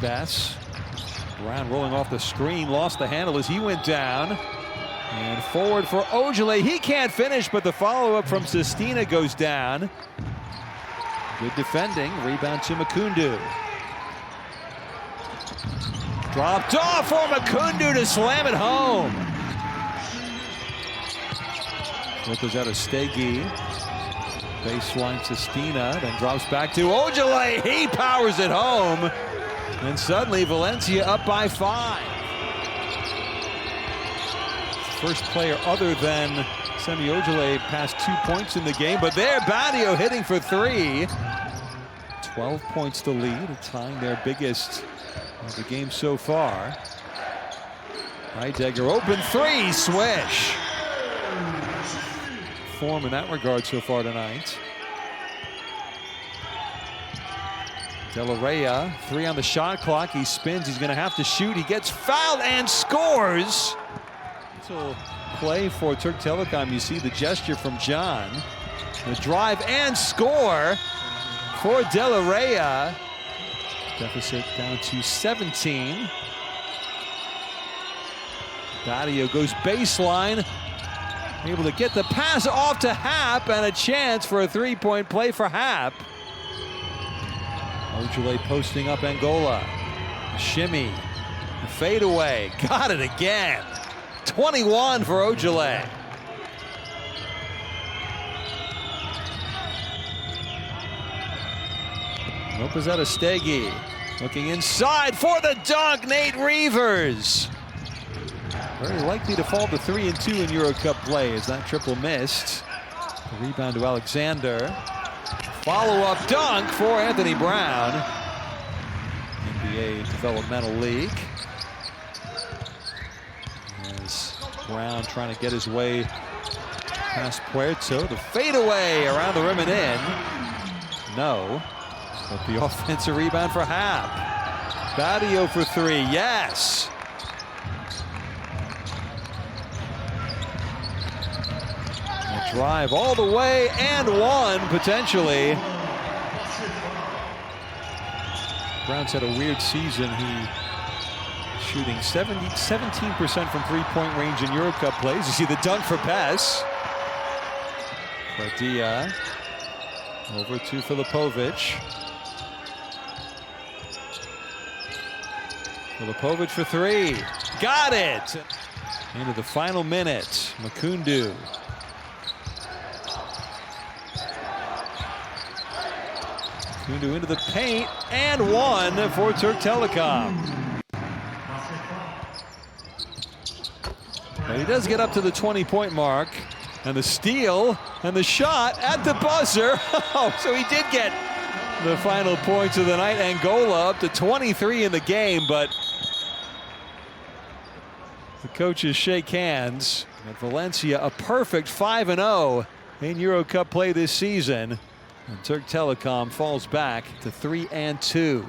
Bess. Brown rolling off the screen, lost the handle as he went down. And forward for Ojeleye. He can't finish, but the follow-up from Sestina goes down. Good defending. Rebound to Makoundou. Dropped off for Makoundou to slam it home. Flippers out of Stegi. Baseline Sestina, then drops back to Ojeleye. He powers it home. And suddenly Valencia up by 5. First player other than Semi Ojeleye past 2 points in the game, but there Badio hitting for 3. 12 points to lead, tying their biggest of the game so far. Heidegger open 3, swish. Form in that regard so far tonight. De Larrea, 3 on the shot clock. He spins, he's gonna have to shoot. He gets fouled and scores. Play for Turk Telekom. You see the gesture from John. The drive and score for De Larrea. Deficit down to 17. Badio goes baseline. Able to get the pass off to Happ, and a chance for a 3-point play for Happ. Ojeleye posting up Angola. Shimmy. The fadeaway. Got it again. 21 for Ojeleye. Lopez out of Stegi. Looking inside for the dunk, Nate Reavers. Very likely to fall to 3 and 2 in EuroCup play as that triple missed. The rebound to Alexander. Follow-up dunk for Anthony Brown. NBA Developmental League. As Brown trying to get his way past Puerto. The fadeaway around the rim and in. No. But the offensive rebound for Happ. Badio for 3, yes. A drive all the way and one potentially. Brown's had a weird season. He shooting 17% from three-point range in EuroCup plays. You see the dunk for Bess. Padilla over to Filipovic. Filipovic for 3. Got it! Into the final minute. Makoundou. Makoundou into the paint and one for Turk Telekom. But he does get up to the 20-point mark. And the steal and the shot at the buzzer. Oh, so he did get the final points of the night. Angola up to 23 in the game, but the coaches shake hands. At Valencia, a perfect 5-0 in EuroCup play this season. And Turk Telekom falls back to 3 and 2.